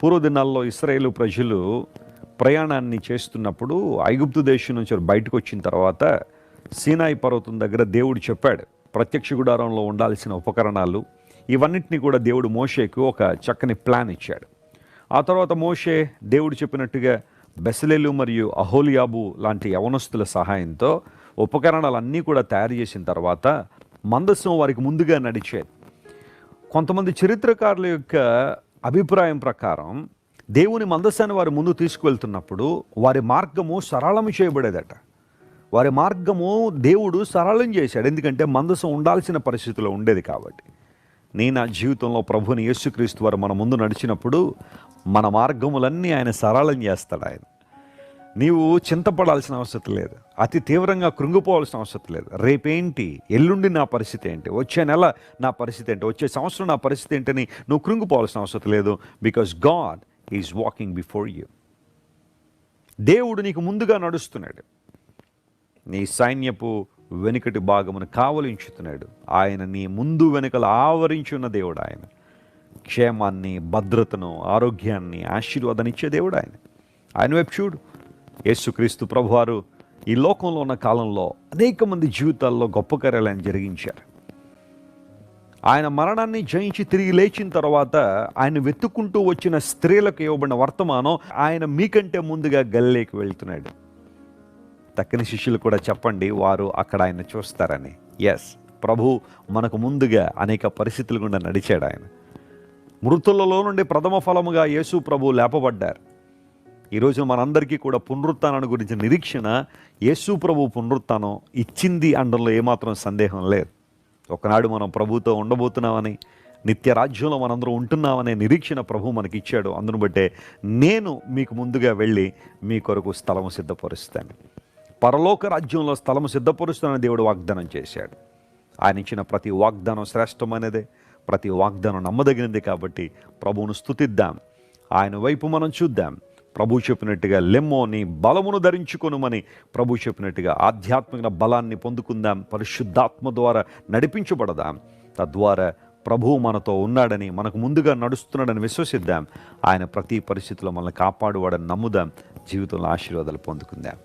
పూర్వదినాల్లో ఇశ్రాయేలు ప్రజలు ప్రయాణాన్ని చేస్తున్నప్పుడు ఐగుప్తు దేశం నుంచి బయటకు వచ్చిన తర్వాత సీనాయి పర్వతం దగ్గర దేవుడు చెప్పాడు ప్రత్యక్ష గుడారంలో ఉండాల్సిన ఉపకరణాలు ఇవన్నిటిని కూడా దేవుడు మోషేకు ఒక చక్కని ప్లాన్ ఇచ్చాడు. ఆ తర్వాత మోషే దేవుడు చెప్పినట్టుగా బెసలేలు మరియు అహోలియాబు లాంటి యవనస్తుల సహాయంతో ఉపకరణాలన్నీ కూడా తయారు చేసిన తర్వాత మందసం వారికి ముందుగా నడిచేది. కొంతమంది చరిత్రకారుల యొక్క అభిప్రాయం ప్రకారం దేవుని మందసాన్ని వారి ముందు తీసుకువెళ్తున్నప్పుడు వారి మార్గము సరళం చేయబడేదట. వారి మార్గము దేవుడు సరళం చేశాడు, ఎందుకంటే మందసం ఉండాల్సిన పరిస్థితిలో ఉండేది కాబట్టి. నా జీవితంలో ప్రభుని యేసుక్రీస్తు వారు మన ముందు నడిచినప్పుడు మన మార్గములన్నీ ఆయన సరళం చేస్తాడు. ఆయన నీవు చింతపడాల్సిన అవసరం లేదు, అతి తీవ్రంగా కృంగిపోవాల్సిన అవసరం లేదు. రేపేంటి, ఎల్లుండి నా పరిస్థితి ఏంటి, వచ్చే నెల నా పరిస్థితి ఏంటి, వచ్చే సంవత్సరం నా పరిస్థితి ఏంటని నువ్వు కృంగిపోవాల్సిన అవసరం లేదు. Because God is walking before you. దేవుడు నీకు ముందుగా నడుస్తున్నాడు, నీ సైన్యపు వెనుకటి భాగమును కావలించుతున్నాడు. ఆయన నీ ముందు వెనుకలు ఆవరించున్న దేవుడు. ఆయన క్షేమాన్ని, భద్రతను, ఆరోగ్యాన్ని, ఆశీర్వాదాన్నిచ్చే దేవుడు. ఆయన వైపు చూడు. యేసుక్రీస్తు ప్రభువారు ఈ లోకంలో ఉన్న కాలంలో అనేక మంది జీవితాల్లో గొప్ప కార్యాలను జరిగించారు. ఆయన మరణాన్ని జయించి తిరిగి లేచిన తర్వాత ఆయన వెతుక్కుంటూ వచ్చిన స్త్రీలకు ఇవ్వబడిన వర్తమానం, ఆయన మీకంటే ముందుగా గలిలేకి వెళ్తున్నాడు. తక్కని శిష్యులు కూడా చెప్పండి, వారు అక్కడ ఆయన చూస్తారని. ఎస్, ప్రభు మనకు ముందుగా అనేక పరిస్థితులు గుండా నడిచాడు. ఆయన మృతులలో నుండి ప్రథమ ఫలముగా యేసు ప్రభు లేపబడ్డారు. ఈరోజు మనందరికీ కూడా పునరుత్థానాన్ని గురించి నిరీక్షణ యేసు ప్రభు పునరుత్థానం ఇచ్చింది అనడంలో ఏమాత్రం సందేహం లేదు. ఒకనాడు మనం ప్రభుతో ఉండబోతున్నామని, నిత్య రాజ్యంలో మనందరం ఉంటున్నామనే నిరీక్షణ ప్రభు మనకి ఇచ్చాడు. అందును బట్టే నేను మీకు ముందుగా వెళ్ళి మీ కొరకు స్థలము సిద్ధపరుస్తాను, పరలోక రాజ్యంలో స్థలము సిద్ధపరుస్తానని దేవుడు వాగ్దానం చేశాడు. ఆయన ఇచ్చిన ప్రతి వాగ్దానం శ్రేష్టమైనదే, ప్రతి వాగ్దానం నమ్మదగినది. కాబట్టి ప్రభువును స్తుతిద్దాం, ఆయన వైపు మనం చూద్దాం. ప్రభు చెప్పినట్టుగా లెమ్మో నీ బలమును ధరించుకొనుమని ప్రభు చెప్పినట్టుగా ఆధ్యాత్మిక బలాన్ని పొందుకుందాం, పరిశుద్ధాత్మ ద్వారా నడిపించబడదాం. తద్వారా ప్రభువు మనతో ఉన్నాడని, మనకు ముందుగా నడుస్తున్నాడని విశ్వసిద్దాం. ఆయన ప్రతి పరిస్థితిలో మనల్ని కాపాడువాడని నమ్ముదాం. జీవితంలో ఆశీర్వాదాలు పొందుకుందాం.